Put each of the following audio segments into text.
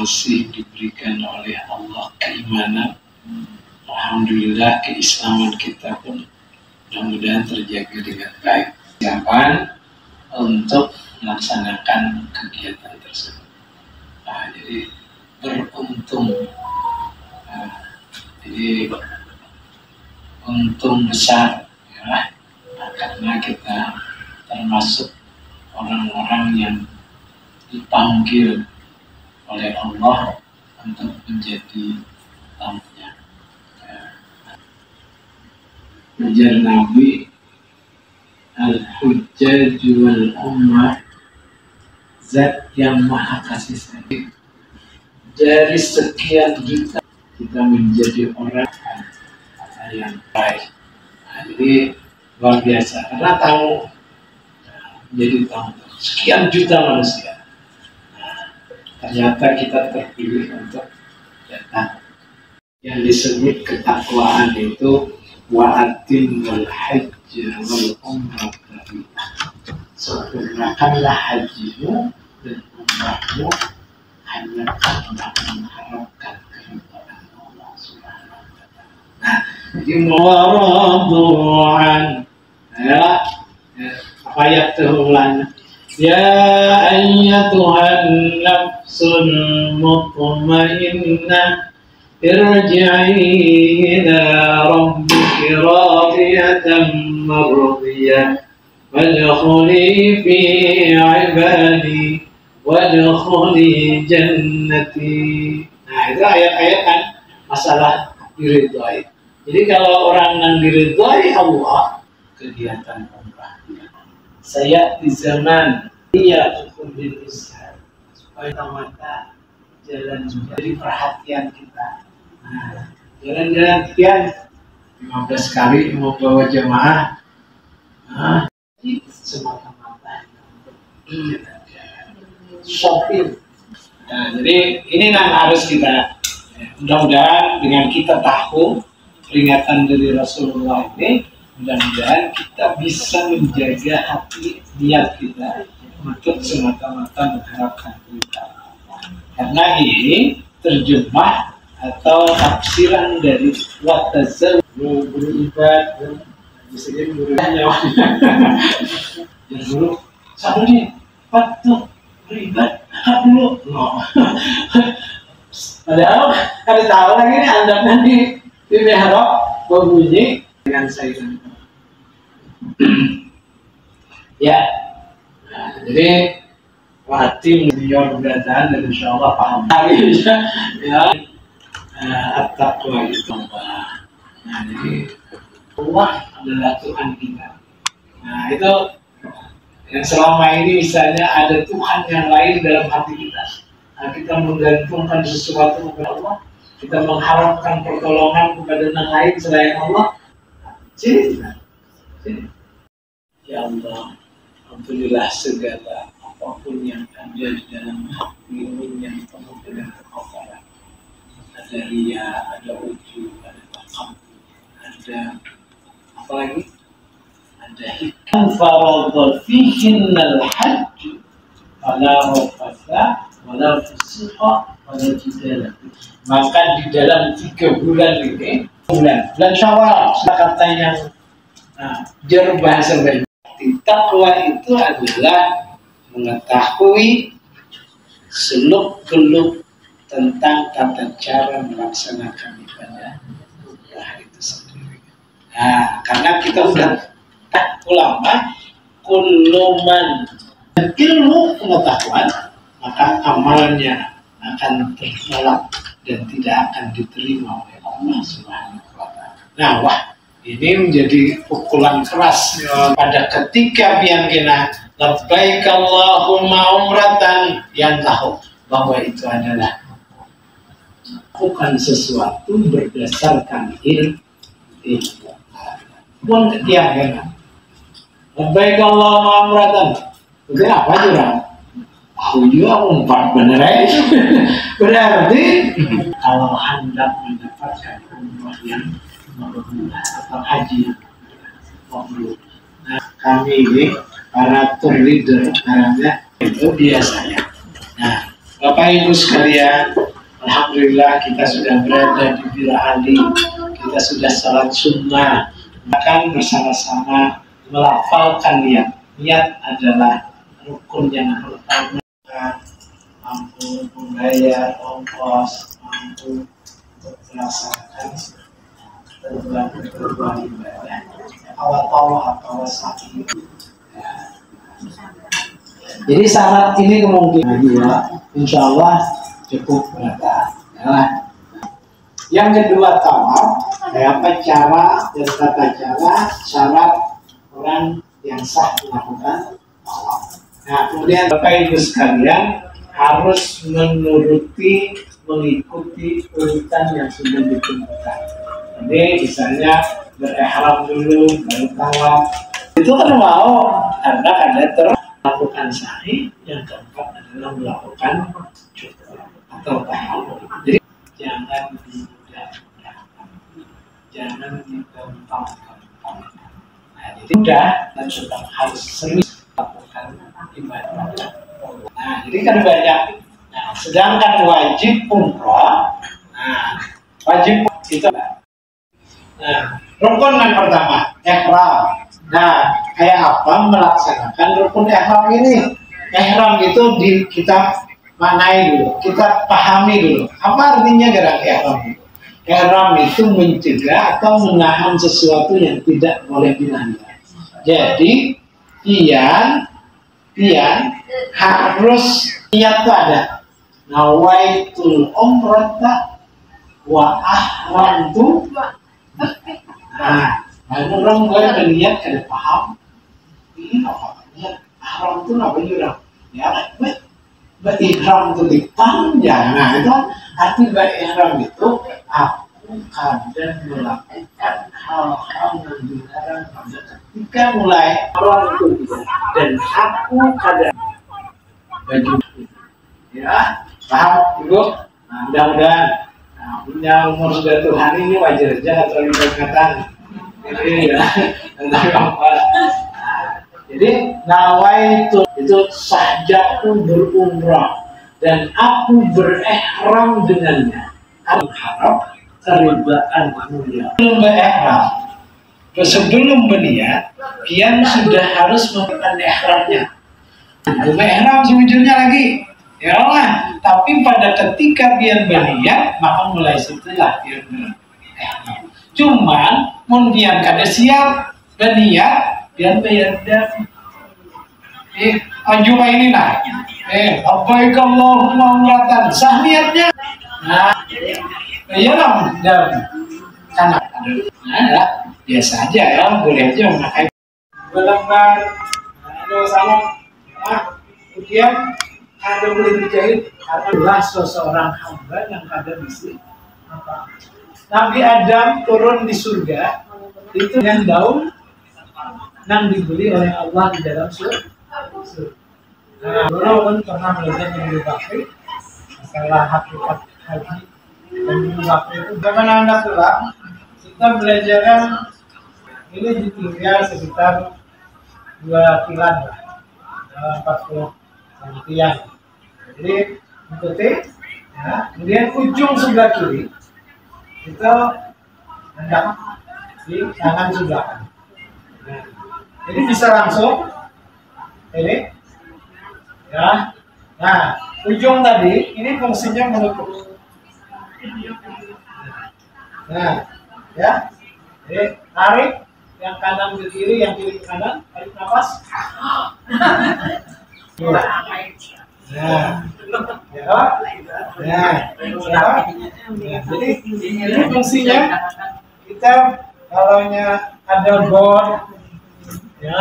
masih diberikan oleh Allah keimanan, alhamdulillah keislaman kita pun mudah-mudahan terjaga dengan baik. Siapkan untuk melaksanakan kegiatan tersebut. Nah, jadi beruntung. Jadi untung besar, ya, karena kita termasuk orang-orang yang dipanggil oleh Allah untuk menjadi tamunya. Ujar Nabi, Al-Hujjaj wal Ummah, Zat yang Maha Kasih Sayang. Dari sekian juta kita menjadi orang yang baik. Nah, jadi luar biasa karena tamu menjadi tamu sekian juta manusia. Ternyata kita terpilih untuk datang. Yang disebut ketakwaan itu wa'atim wal hajj wal umrah. Sempurnakanlah hajimu dan umrahmu hanya karena mengharapkan keridhaan Allah Subhanahu wa Ta'ala. Nah, jadi maradu'an. Ya, apa ayat terulang? Ya ayyatuhan nafsul mutmainnah irji'i ila rabbiki radiyatan mardiyah wadkhuli fi ibadi wadkhuli jannati. Nah, itu ayat-ayat kan masalah diridhoi. Jadi kalau orang yang diridhoi Allah, kegiatan umrah. Saya di zaman dia cukup berusaha supaya mata jalan juga jadi perhatian kita. Nah, jalan-jalan sekian 15 kali mau bawa jemaah. Nah, semata-mata shopping. Nah, jadi ini yang harus kita mudah-mudahan dengan kita tahu peringatan dari Rasulullah ini, mudah-mudahan kita bisa menjaga hati niat kita untuk semata-mata mengharapkan kita. Karena ini terjemah atau tafsiran dari watazal beribad, bisa jadi beribadnya. Yang dulu satu nih, patuh beribad dulu. Padahal kada tahu lagi ini andapnya di mihrab berbunyi dengan sayuran. Ya, nah, jadi wati menjawab pertanyaan dan insya Allah paham hari ya. At-taqwa itu apa? Nah, jadi Allah adalah Tuhan kita. Nah, itu yang selama ini misalnya ada Tuhan yang lain dalam hati kita. Nah, kita menggantungkan sesuatu kepada Allah, kita mengharapkan pertolongan kepada yang lain selain Allah. Jadi, ya Allah, ampunilah segala apapun yang ada di dalam hatimu yang penuh dengan kekotoran. Ada riya, ada ujub, ada takabur, ada apa lagi? Ada hikam faradha fihinnal hajj fala rafasa wala fusuqa wala jidala. Maka di dalam 3 bulan ini, bulan Syawal, kata yang juru bahasa baik. Takwa itu adalah mengetahui seluk-beluk tentang tata cara melaksanakan ibadah umrah itu sendiri. Nah, karena kita sudah ulama kuluman ilmu pengetahuan, maka amalnya akan tertolak dan tidak akan diterima oleh Allah Subhanahu wa Ta'ala. Nah, wah, ini menjadi pukulan keras pada ketika biangkina labbaik Allahumma umratan, yang tahu bahwa itu adalah bukan sesuatu berdasarkan ilmu. Pun kebiangkina labbaik Allahumma umratan, itu apa juga? Aku juga umpat bener aja. Berarti kalau hendak mendapatkan umrah yang atau haji yang mabrur. Nah, kami ini para tour leader namanya itu biasanya. Nah, Bapak Bapak Ibu sekalian, alhamdulillah kita sudah berada di Bira Ali. Kita sudah salat sunnah, bahkan bersama-sama melafalkan niat. Niat adalah rukun yang pertama, mampu membayar ongkos, mampu untuk melaksanakan perbuatan ibadah. Awal sakit. Jadi syarat ini kemungkinan ya, insya Allah cukup berata. Ya. Yang kedua tawaf, apa cara dan tata cara syarat orang yang sah melakukan tawaf. Nah, kemudian Bapak Ibu sekalian harus mengikuti urutan yang sudah ditentukan. Jadi misalnya berihram dulu, baru tawaf. Itu kan mau karena ada melakukan sa'i, yang keempat adalah melakukan syukur atau tahallul. Jadi jangan dimudah-mudahkan, jangan digampang-gampang. Nah, jadi mudah dan tetap harus serius melakukan ibadah. Nah, jadi kan banyak. Nah, sedangkan wajib umrah, wajib itu. Nah, rukun yang pertama, ihram. Nah, kayak apa melaksanakan rukun ihram ini? Ihram itu kita maknai dulu, kita pahami dulu. Apa artinya gerak ihram itu? Ihram itu mencegah atau menahan sesuatu yang tidak boleh dilanggar. Jadi, pian harus niat itu ada. Nawaitul umrata wa ahramtu. Nah, orang boleh berniat kada paham. Ini apa? Niat ihram itu apa juga? Ya, berihram itu dipanjang. Nah, itu arti berihram itu aku kadang melakukan hal-hal yang dilarang pada ketika mulai orang itu dan aku kadang baju ya paham Ibu? Nah, mudah-mudahan punya umur sudah Tuhan ini wajar aja atau ingatan ini ya tentang apa. Jadi nawai itu sahjaku berumrah dan aku berihram dengannya. Aku harap keridaan mulia. Sebelum berihram, sebelum berniat, pian sudah harus melakukan ihramnya. Ihram sejujurnya lagi, ya Allah. Tapi pada ketika pian berniat, maka mulai situlah pian berihram. Cuman, mun pian kada siap berniat, pian bayar dam. Anjuma ini lah. Labbaik Allahumma umratan. Sah niatnya. Nah, iya dong, dam. Karena ada biasa aja ya, boleh aja memakai belembar, ada salam. Nah, kemudian ada boleh dijahit adalah seseorang hamba yang ada di sini. Nabi Adam turun di surga itu dengan daun yang dibeli oleh Allah di dalam surga. Nah, dulu pun pernah belajar Ibnu Bakri masalah hakikat haji dan Ibnu Bakri itu zaman Anda pulang kita belajar ini ditinggal sekitar 2 kilan lah, 40 cm. Jadi ikuti, ya. Kemudian ujung sebelah kiri itu hendak di tangan sebelah kanan. Nah, jadi bisa langsung ini, ya. Nah, ujung tadi ini fungsinya menutup. Nah, ya. Jadi tarik yang kanan ke kiri, yang kiri ke kanan, tarik nafas. Nah, jadi ini fungsinya kita kalau ada bor, ya,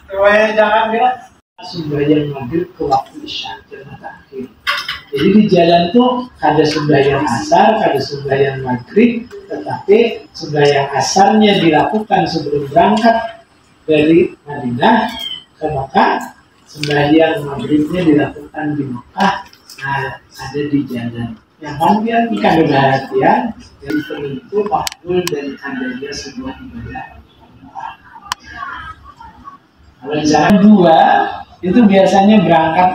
supaya jangan ya sembahyang maghrib ke waktu isya jangan akhir. Jadi di jalan tuh ada sembahyang asar, ada sembahyang maghrib, tetapi sembahyang asarnya dilakukan sebelum berangkat dari Madinah ke Mekah, sembahyang maghribnya dilakukan di Mekah. Nah, ada di jalan. Yang kemudian ikan perhatian dari penentu makbul dan adanya sebuah ibadah. Kalau misalkan 2 itu biasanya berangkat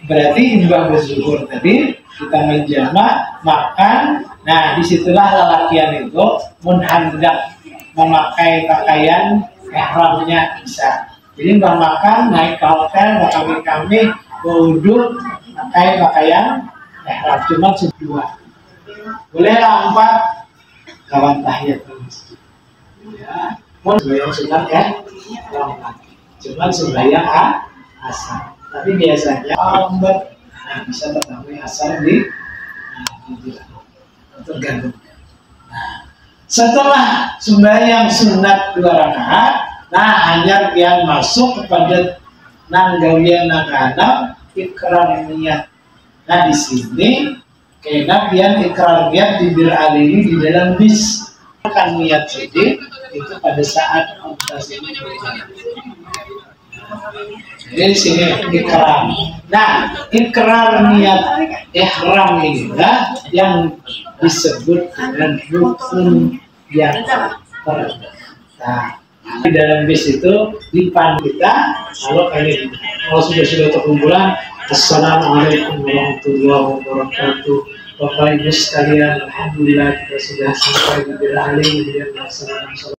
berarti imbah berzuhur tadi kita menjamak makan. Nah disitulah lelakian itu hendak memakai pakaian ihramnya bisa. Jadi mbah makan naik ke hotel, kami wudhu pakai pakaian ihram cuma dua. Bolehlah 4 kawan tahiyat masjid. Ya, mau sembahyang sunat ya, cuma sembahyang asar. Tapi biasanya lambat, bisa tetapi asar di tergantung. Nah, setelah sembahyang sunat 2 rakaat, nah hanya yang masuk kepada nanggawian nakana ikrar niat. Nah di sini kena pian ikrar niat di beralih di dalam bis kan niat jadi itu pada saat operasi ini berjalan. Jadi sini ikrar. Nah ikrar niat ihram ini yang disebut dengan rukun yang terakhir. Nah, di dalam bis itu di depan kita kalau sudah terkumpulan, assalamualaikum warahmatullahi wabarakatuh. Bapak Ibu sekalian, alhamdulillah kita sudah sampai di beralih kemudian melaksanakan sholat.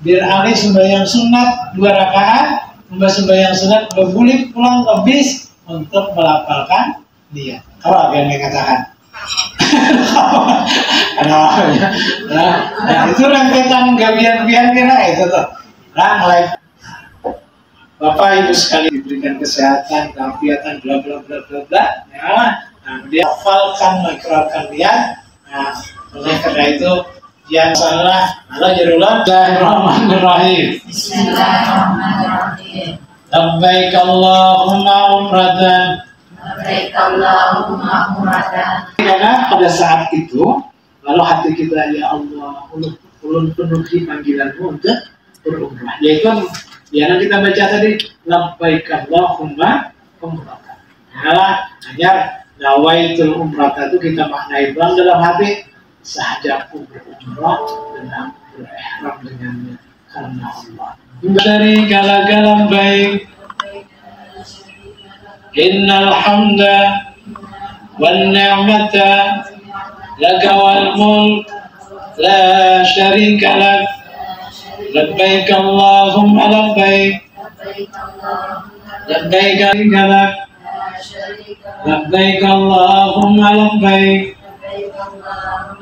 Beralih sembahyang sunat 2 rakaat, sembahyang sunat boleh pulang ke bis untuk melafalkan niat. Kalau ada yang mengatakan, nah itu rentetan gabian-gabian kira itu tuh. Nah mulai Bapak Ibu sekalian diberikan kesehatan, keafiatan, bla bla bla bla bla. Nah, dia hafalkan, mengikrarkan niat. Nah, oleh karena itu yang salah Allah jarulah. Bismillahirrahmanirrahim. Bismillahirrahmanirrahim. Labbaik Allahumma umratan. Labbaik Allahumma umratan. Karena pada saat itu, lalu hati kita ya Allah, ulun penuhi panggilanmu untuk berumrah. Yaitu yang kita baca tadi, labbaik Allahumma umratan. Nah, hanya nawaitul umrata itu kita maknai bang dalam hati sahaja umrah dengan berihram dengannya karena Allah. Dari galagalan baik, innal hamda wan ni'mata laka wal mulk la syarika lak labbaik Allahumma labbaik labbaik lak labbaik Allahumma labbaik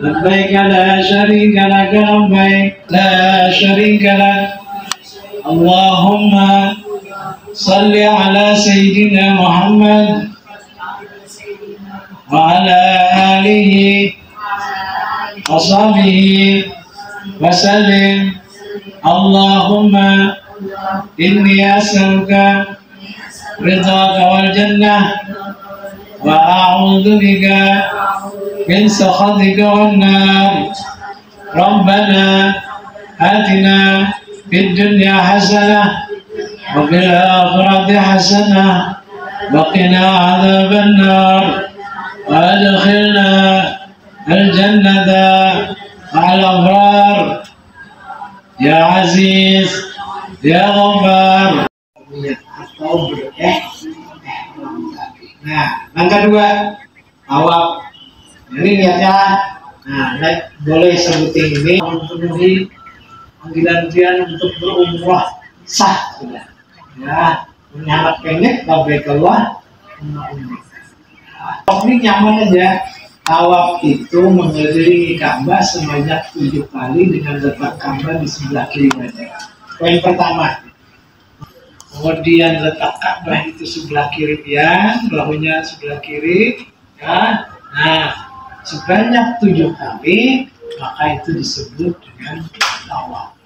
labbaik la syarika lak labbaik la syarika lak Allahumma salli ala sayyidina Muhammad wa ala alihi wa sahbihi wa sallim. Allahumma inni as'aluka ridhaka wal jannah wa a'udzu bika min sakhatika wan nar. Rabbana atina fid dunya hasanah wa fil akhirati hasanah wa qina adzaban nar wa adkhilna al jannata ma'al abrar ya aziz ya ghaffar. Atau nah, langkah 2 awal. Ini niatnya. Nah, boleh sebutin ini memenuhi panggilan dia untuk berumrah sah sudah. Ya, menyalat pendek labbaik Allah. Ini nyaman aja. Tawaf itu mengelilingi Ka'bah sebanyak 7 kali dengan letak Ka'bah di sebelah kiri badan. Poin pertama. Kemudian letak Ka'bah itu sebelah kiri ya, bahunya sebelah kiri. Ya. Nah, sebanyak 7 kali, maka itu disebut dengan tawaf.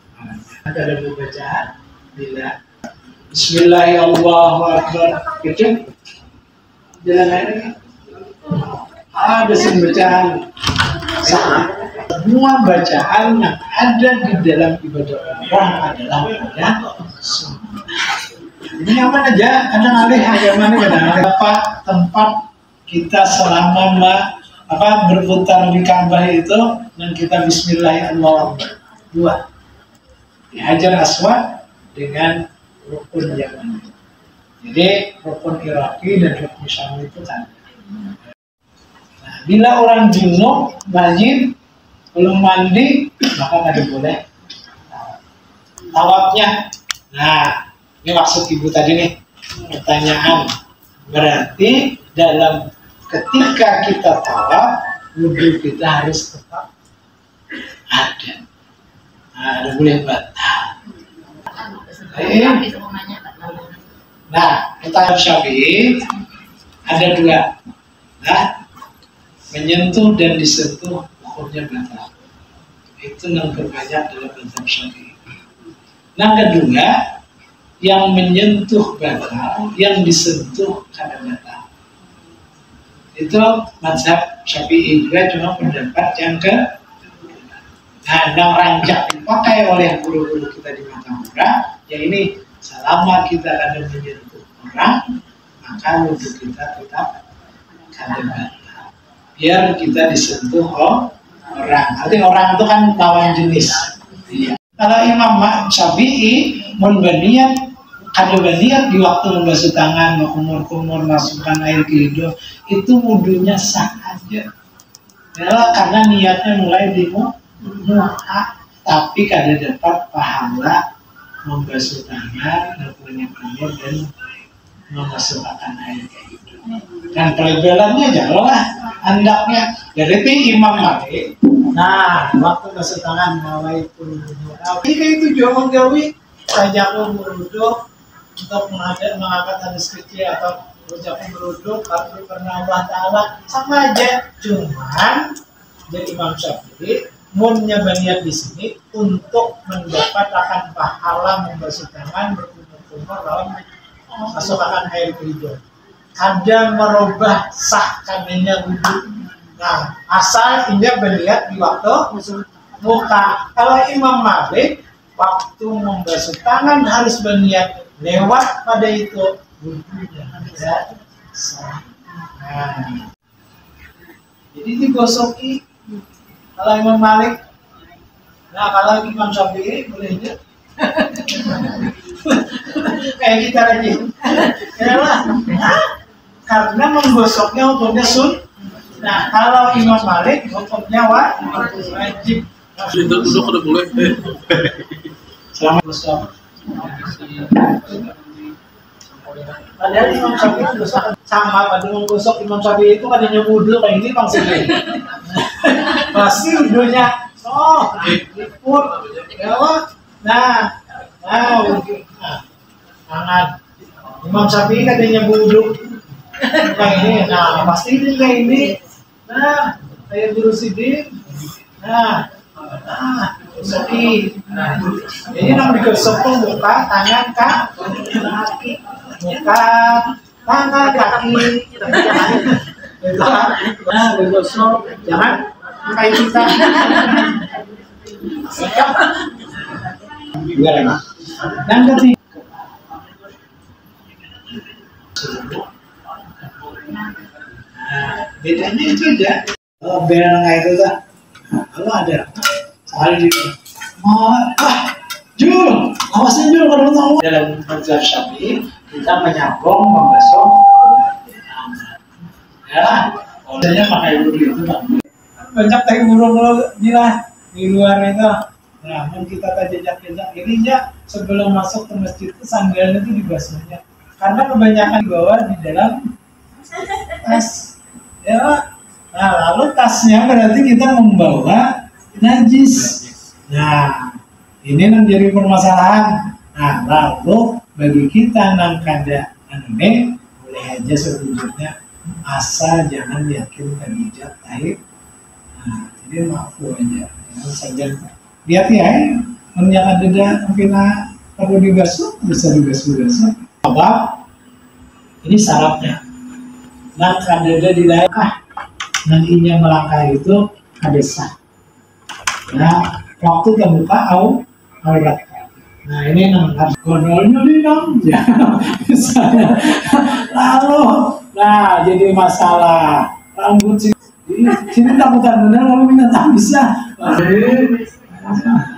Ada bacaan bila Bismillahirrahmanirrahim. Kecil. Jalan lagi. Ada bacaan sama. Semua bacaan yang ada di dalam ibadah umrah adalah pada sunnah. Ini aman aja, kadang alih mana kadang alih tempat kita selama berputar di Ka'bah itu dan kita Bismillahirrahmanirrahim 2 di Hajar Aswad dengan rukun yang mana. Jadi rukun iraqi dan rukun syami itu kan. Nah, bila orang junub, wajib belum mandi, maka tidak boleh tawafnya. Nah, ini maksud ibu tadi nih, pertanyaan. Berarti dalam ketika kita tawaf, wudhu kita harus tetap ada. Nah, tidak boleh batal. Nah, kita Syafi'i ada dua. Nah, menyentuh dan disentuh hukumnya batal. Itu yang terbanyak dalam mazhab Syafi'i. Yang kedua, yang menyentuh batal, yang disentuh kada batal. Itu mazhab Syafi'i juga, cuma pendapat yang ke. Nah, yang rancak dipakai oleh guru-guru kita di Matahura, ya ini selama kita ada menyentuh orang, maka wudhu kita tetap kada batal. Biar kita disentuh orang. Artinya orang itu kan lawan jenis. Iya. Kalau Imam Syafi'i berniat, kada berniat di waktu membasuh tangan, kumur-kumur, masukkan air ke hidung, itu wudhunya sah aja. Ya, karena niatnya mulai di muka, tapi kada dapat pahala membasuh tangan, kumur dan memasukkan air ke hidung. Dan pelebelannya jauhlah hendaknya. Jadi Imam Malik, nah waktu basuh tangan mulai pun jika itu jangan gawi saja pun beruduk untuk mengangkat hadis kecil atau ucapan beruduk karena Allah Ta'ala sama aja. Cuman jadi Imam Syafi'i munnya berniat di sini untuk mendapat akan pahala membasuh tangan, berkumur-kumur lawan masukkan air ke hidung. Ada merubah sah kanenya wudhu. Nah, asal ia berniat di waktu muka. Kalau Imam Malik waktu membasuh tangan harus berniat, lewat pada itu wudhunya tidak sah. Nah, jadi digosoki. Kalau Imam Malik, nah kalau Imam Syafi'i boleh aja. Kayak kita lagi. Kenapa? Karena menggosoknya hukumnya Nah, kalau Imam Malik hukumnya wajib. Itu duduk udah boleh. Selamat gosok. Padahal Imam Syafi'i gosok sama pada menggosok Imam Syafi'i itu kadangnya wudhu kayak ini maksudnya. Pasti wudhunya liput, ya. Nah, tangan. Imam Syafi'i katanya wudhu kayak ini. Nah, pasti ini kayak ini. Nah, kayak Guru Sidin. Nah, gosoki. Nah, ini namanya digosok tuh muka, tangan, kaki, muka, tangan, kaki. Nah, digosok. Jangan kayak kita. Siap. Dan ketiga. Nah, bedanya itu aja. Kalau beda nggak itu tuh, kalau ada sekali gitu, Jul, awasin Jul kalau tahu. Dalam mazhab Syafi'i kita menyambung membasuh ya, orangnya pakai wudhu itu kan. Banyak teh burung di luar itu. Nah, kita jejak-jejak ini ya sebelum masuk ke masjid itu sandalnya itu dibasuhnya. Karena kebanyakan dibawa di dalam tas. Ya, nah lalu tasnya berarti kita membawa najis. Nah, ini menjadi permasalahan. Nah, lalu bagi kita yang kada aneh, boleh aja sebetulnya asal jangan yakin terhijab taib. Nah, jadi maafu aja. Saja lihat ya, yang ada mungkin perlu dibasuh, bisa dibasuh. Apa? Ini syaratnya. Nah, kada di daerah nantinya melangkah itu ada sah. Nah, waktu terbuka aurat. Nah, ini harus gondolnya dong. Ya, misalnya. Lalu, nah jadi masalah rambut sini takutan benar lalu minta tak bisa.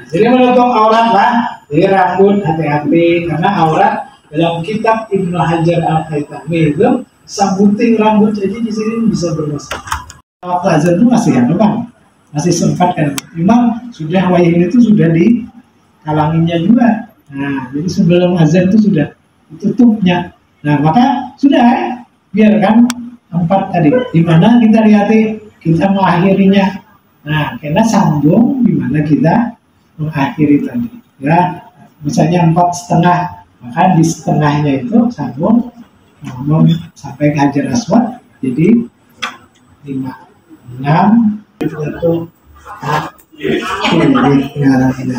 Jadi menutup aurat lah. Jadi rambut hati-hati karena aurat Dalam kitab Ibnu Hajar Al-Haytami itu sambuting rambut aja di sini bisa bermasalah. Waktu azan itu masih ada kan, masih sempat kan. Memang sudah wayang itu sudah dikalanginya juga. Nah, jadi sebelum azan itu sudah ditutupnya. Nah, maka sudah biarkan 4 tadi. Di mana kita lihat kita mengakhirinya. Nah, karena sambung di mana kita mengakhiri tadi. Ya, misalnya 4,5, maka di setengahnya itu sambung ngomong sampai ke Hajar Aswad jadi 5, 6, 1.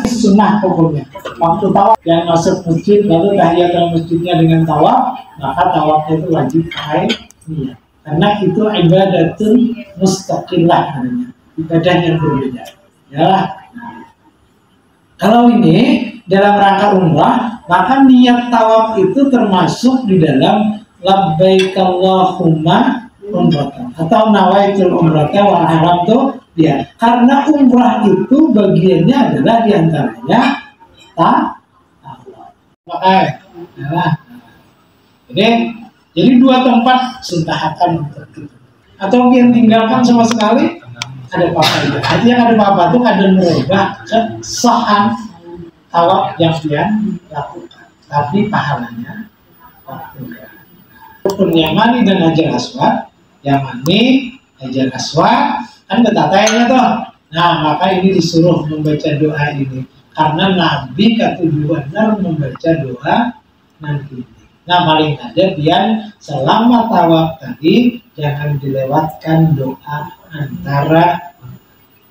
Sunnah pokoknya. Waktu tawaf yang masuk masjid lalu tahiyatul masjidnya dengan tawaf, maka tawafnya itu wajib pakai niat. Karena itu ibadatun mustaqillah namanya, ibadah yang berbeda. Ya. Nah, kalau ini dalam rangka umrah, maka niat tawaf itu termasuk di dalam labbaik Allahumma umratan atau nawaitul umrata wa haramtu ya. Karena umrah itu bagiannya adalah diantaranya tawaf. Maka jadi 2 tempat suntahakan untuk kita. Atau yang tinggalkan sama sekali ada apa-apa. Artinya ada apa-apa itu ada merubah kesahan tawaf yang dia lakukan, tapi pahalanya rukun Yamani dan Hajar Aswad. Yamani, Hajar Aswad kan betatanya tuh. Nah, maka ini disuruh membaca doa ini karena Nabi ketujuan membaca doa nanti. Nah, paling ada biar selama tawaf tadi jangan dilewatkan doa antara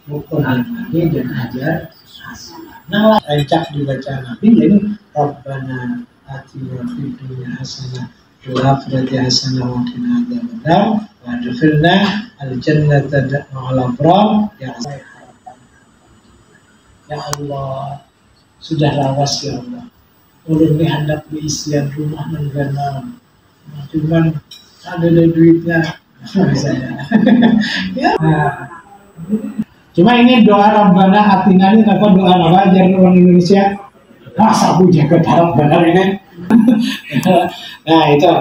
rukun Yamani dan Hajar Aswad. Nah, rancak dibaca Nabi jadi Rabbana atina fid dunya hasanah wa akhirati hasanah wa qina adzabannar wa adkhilna al-jannata ma'al abrar. Ya Allah, sudah lawas ya Allah. Ulun ini hendak diisian rumah menggana, cuman ada duitnya misalnya. Ya. Cuma ini doa Rabbana Atina ini apa doa apa ajar orang Indonesia? Masa aku jaga harap benar ini. Nah itu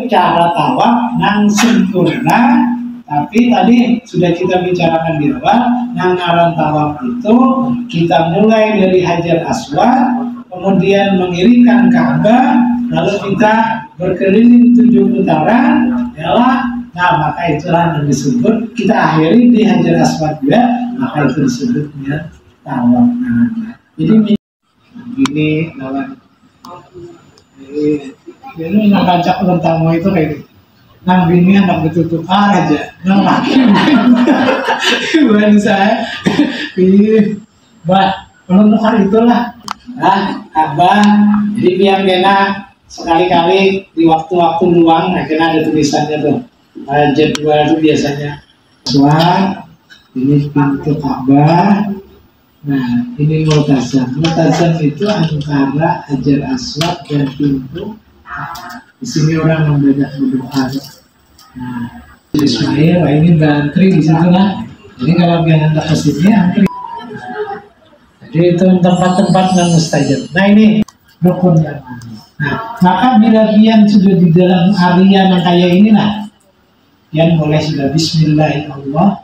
cara tawaf nang sempurna. Tapi tadi sudah kita bicarakan di awal, nang ngaran tawaf itu kita mulai dari Hajar Aswad, kemudian mengiringkan Ka'bah, lalu kita berkeliling 7 putaran, yalah. Nah maka itulah yang disebut, kita akhiri di Hajar Aswad juga, maka itu disebutnya tawaf. Jadi ini lawan ini nak baca ulang tamu itu kayak gitu. Nang bini anak betul aja, nang laki bukan saya. Bah, menentukan itulah. Nah, Ka'bah. Jadi biar kena sekali-kali di waktu-waktu luang, nah kena ada tulisannya tuh. Jadwal itu biasanya. Wah, ini pintu Ka'bah. Nah, ini multazam. Multazam itu antara Hajar Aswad dan pintu. Di sini orang membanyak berdoa. Nah, Ismail, wah ini antri di situ lah. Jadi kalau yang hendak ke sini antri. Jadi itu tempat-tempat yang mustajab. Nah ini rukun yang mana? Nah, maka bila pian sudah di dalam area yang kayak ini lah, pian boleh sudah Bismillahirrahmanirrahim.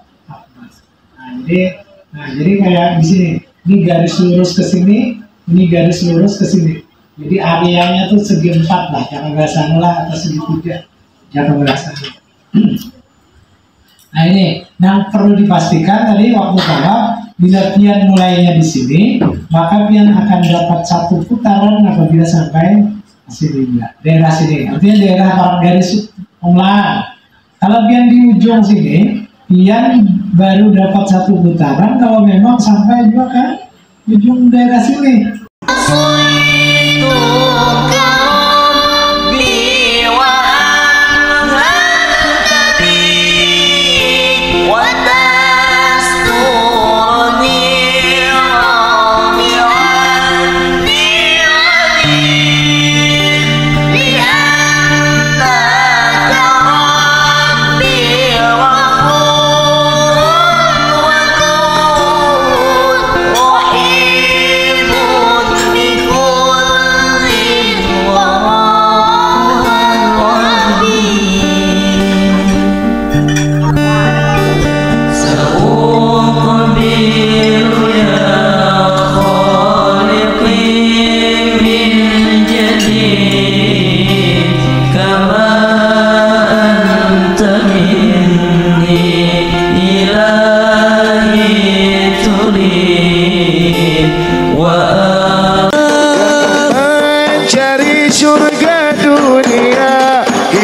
Nah, jadi kayak di sini, ini garis lurus ke sini, ini garis lurus ke sini. Jadi areanya tuh segi 4 lah, jangan berasan lah atau segi 3, jangan berasan. Nah ini, yang perlu dipastikan tadi waktu tawaf, bila pian mulainya di sini, maka pian akan dapat 1 putaran apabila sampai sini ya, daerah sini. Artinya daerah parang garis ulang. Kalau pian di ujung sini, pian baru dapat 1 putaran kalau memang sampai juga kan ujung daerah sini. Oh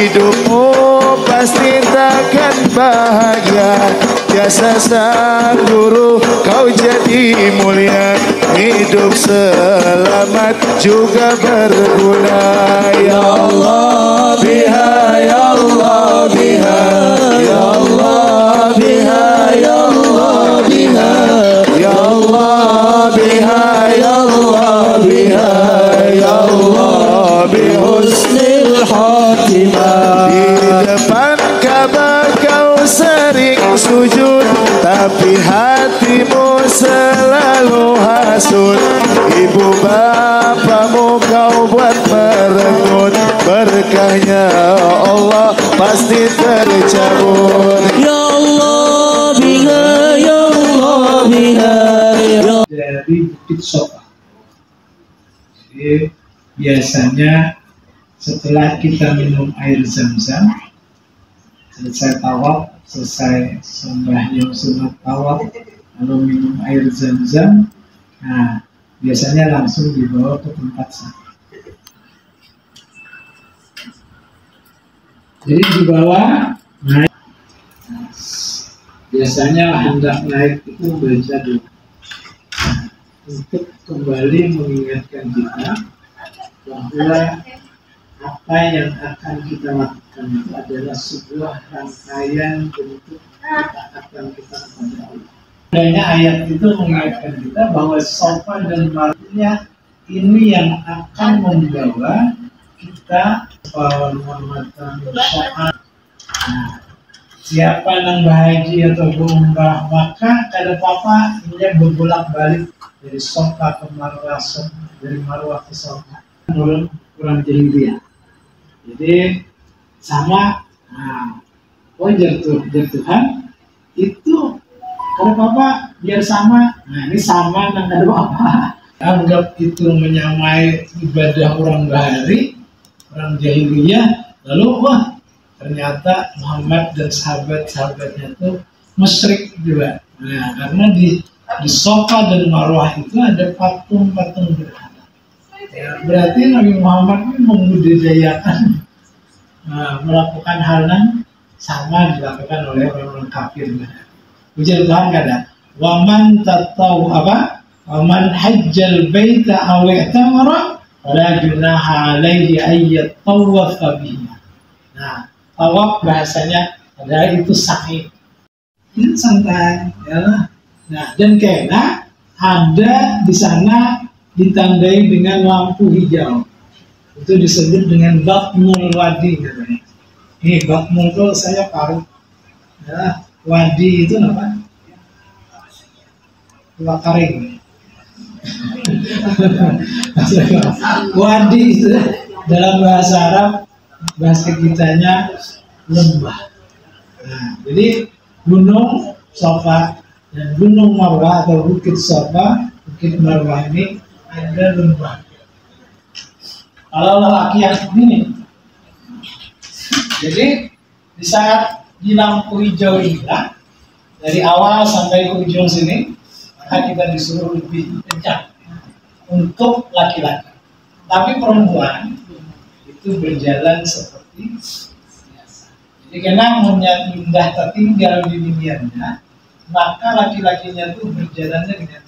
hidupmu pasti takkan bahagia. Jasa sang guru kau jadi mulia, hidup selamat juga berguna. Ya Allah biha, ya Allah biha, ya Allah biha, ya Allah biha, ya Allah biha, ya Allah biha, ya Allah bihusnil khatimah. Di depan Ka'bah kau sering sujud, tapi hatimu selalu hasud. Ibu bapamu kau buat merenggut, berkahnya Allah pasti tercabut. Ya Allah biha, ya Allah biha, ya. Dari Bukit Sofa. Jadi biasanya setelah kita minum air zam-zam, selesai tawaf, selesai sembahyang sunat tawaf, lalu minum air zam-zam, nah biasanya langsung dibawa ke tempat sampah. Jadi dibawa naik. Biasanya hendak naik itu baca doa untuk kembali mengingatkan kita bahwa apa yang akan kita lakukan itu adalah sebuah rangkaian bentuk ketaatan kita kepada Allah. Adanya ayat itu mengingatkan kita bahwa Safa dan Marwah ini yang akan membawa kita penghormatan syafaat. Siapa yang berhaji atau berumrah, maka kada apa-apa ini berbolak-balik dari Safa ke Marwah, dari Marwah ke Safa, menurun kurang jahiliyah. Jadi sama, jatuhan itu kalau apa biar sama. Nah ini sama dan ada apa? Anggap itu menyamai ibadah orang bahari, orang jahiliyah. Lalu wah ternyata Muhammad dan sahabat-sahabatnya itu musyrik juga. Nah karena di Safa dan Marwah itu ada patung-patung berhala. Ya, berarti Nabi Muhammad ini membudidayakan melakukan hal yang sama dilakukan oleh orang-orang kafir. Puji Tuhan kada. Waman tatau apa? Waman hajjal baita aw i'tamara wala junaha alaihi ayyat tawafa bihi. Nah, tawaf bahasanya adalah itu sa'i. Itu santai, ya. Nah, dan kena ada di sana ditandai dengan lampu hijau. Itu disebut dengan batmul wadi katanya. Ini batmul itu saya paru. Ya, wadi itu apa? Wakaring. Wadi itu dalam bahasa Arab, bahasa kitanya lembah. Nah, jadi gunung Safa dan gunung Marwah atau Bukit Safa, Bukit Marwah ini ada lembah. Kalau laki yang ini, jadi di saat di lampu hijau inilah dari awal sampai ke ujung sini, maka kita disuruh lebih kencang untuk laki-laki. Tapi perempuan itu berjalan seperti biasa. Jadi karena maunya indah tertinggal di dunianya, maka laki-lakinya itu berjalannya dengan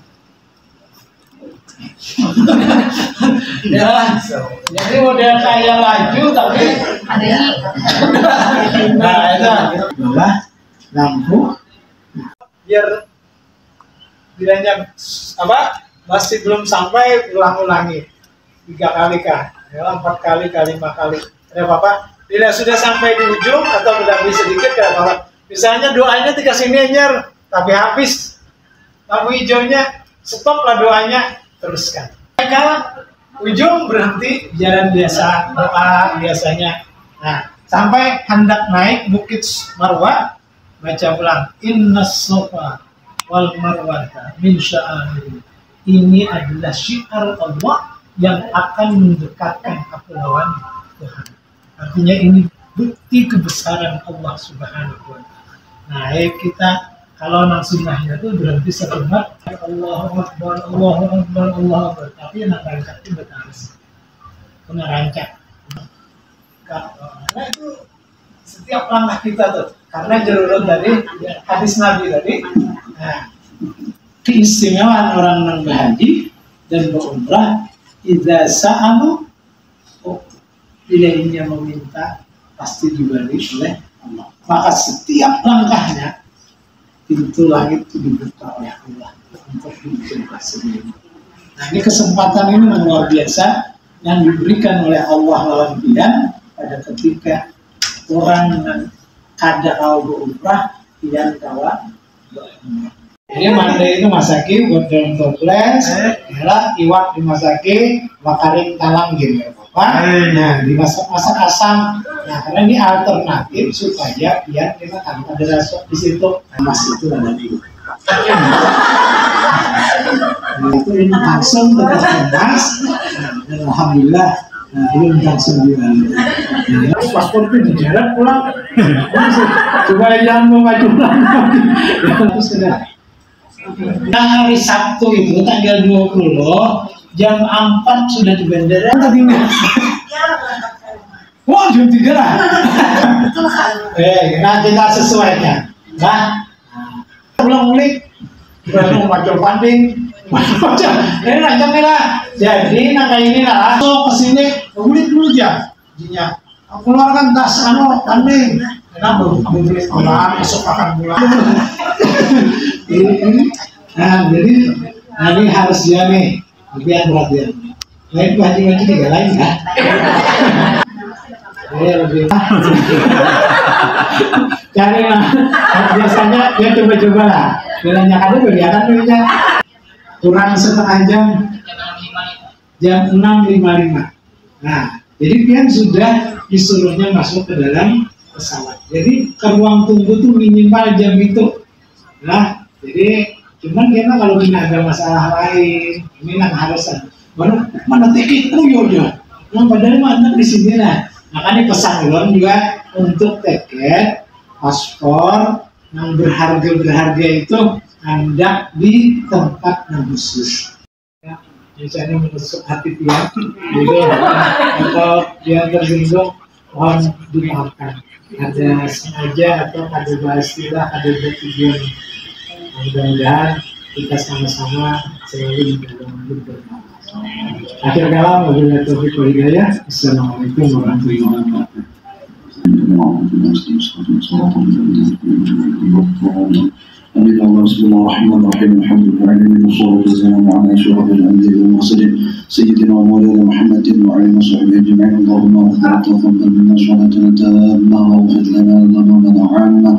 ya, jadi model kayak laju tapi nah itu bawah lampu biar bilangnya apa masih belum sampai ulang-ulangi 3 kali kah, ya, 4 kali, 5 kali. Ada apa-apa? Bila sudah sampai di ujung atau sudah lebih sedikit ada apa-apa. Misalnya doanya dikasih nyer tapi habis lampu hijaunya, stoplah doanya. Teruskan. Kalau ujung berhenti jalan biasa, doa biasanya. Nah, sampai hendak naik Bukit Marwah, baca ulang Innas Safa wal Marwata min sya'airillah. Ini adalah syiar Allah yang akan mendekatkan aku lawan Tuhan. Artinya ini bukti kebesaran Allah Subhanahu wa taala. Nah, kita kalau nang sunnahnya itu berhenti sebentar, Allahu Akbar, Allahu Akbar, Allahu Akbar. Tapi yang rancak itu betul. Kena rancak. Karena itu setiap langkah kita tuh. Karena Jarurut tadi, hadis Nabi tadi. Nah, keistimewaan orang yang berhaji dan berumrah, idza sa'alu, bila ingin meminta pasti diberi oleh Allah. Maka setiap langkahnya pintu langit itu dibuka oleh Allah untuk dijemput sendiri. Nah, ini kesempatan ini luar biasa yang diberikan oleh Allah lawan pian pada ketika orang yang kada kau berumrah pian kawa berumrah. Jadi mande itu masaki godong toples, adalah iwak dimasaki, bakarin talang gitu apa? Nah dimasak asam. Nah karena ini alternatif supaya biar kita tanpa ada rasa di situ. Mas itu ada di. Itu ini langsung terkemas. Dan alhamdulillah, ini langsung juga. Paspor itu dijalan pulang. Coba yang mau maju lagi. Terus sudah. Nah, hari Sabtu itu tanggal 20 jam 4 sudah di bandara tadinya. Wah jam 3 lah. Nah kita sesuaikan. Nah, belum mulik, belum macam panding, macam. Ini rancang lah. Jadi nangka ini lah. So kesini mulik dulu ya. Jinya. Keluarkan tas panding. Kenapa beli orang besok akan pulang? Nah, jadi ini harus dia nih, biar perhatian. Lain haji tiga lain kan? Lebih. Cari lah. Biasanya dia coba-coba lah. Bilangnya ada kegiatan punya kurang setengah jam. Jam 6.55. Nah, jadi pian sudah disuruhnya masuk ke dalam pesawat. Jadi ke ruang tunggu tuh minimal jam itu. Nah, jadi cuman kita kalau kita ada masalah lain, ini yang harus mana tiketku ya. Nah, padahal mana di sini lah. Makanya pesan ulun juga untuk tiket, paspor yang berharga itu hendak di tempat yang khusus. Ya, misalnya menusuk hati dia, jadi atau dia tersinggung, mohon dimaafkan. Ada sengaja atau ada istilah, ada bertujuan. Mudah-mudahan kita sama-sama selalu menjaga. Akhir kalam, wabillahi taufiq wal hidayah. Assalamualaikum warahmatullahi wabarakatuh. آمين. اللهم بسم الله الرحمن الرحيم الحمد لله العالمين والصلاة والسلام على أشرف الأنبياء والمرسلين سيدنا ومولانا محمد وعلى آله وصحبه أجمعين. اللهم اغفر وتقبل منا صلاتنا تامة واغفر لنا ذنوبنا عامة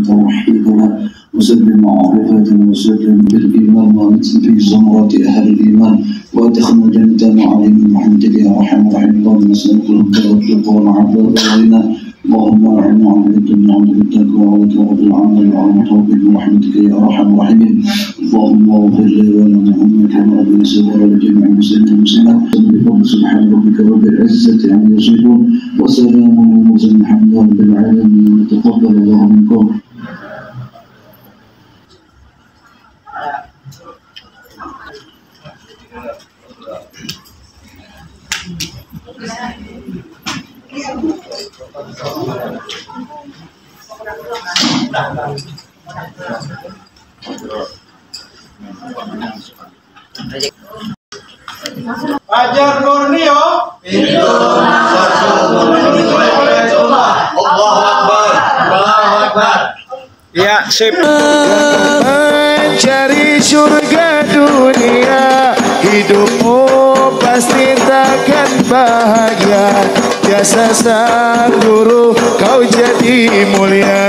توحيدنا وسلم معرفتنا وسلم بالإيمان ومثل في زمرة أهل الإيمان وأدخلنا الجنة مع عليم محمد يا أرحم الراحمين. اللهم نسألك الهدى والتقى والعفو والغنى. اللهم اعنا على الدنيا عن التقوى وتوبة العمل وعن توبة برحمتك يا ارحم الراحمين. اللهم اغفر لي ولمحمد كما ربنا سوى لجميع المسلمين والمسلمات. بفضل سبحان ربك رب العزة عما يصفون وسلام على المرسلين الحمد لله رب العالمين. تقبل الله منكم. Fajar Nurniyo Allahu Akbar. Allahu Akbar. Ya, sip. Mencari surga dunia, hidupmu pasti takkan bahagia. Jasa sang guru kau jadi mulia.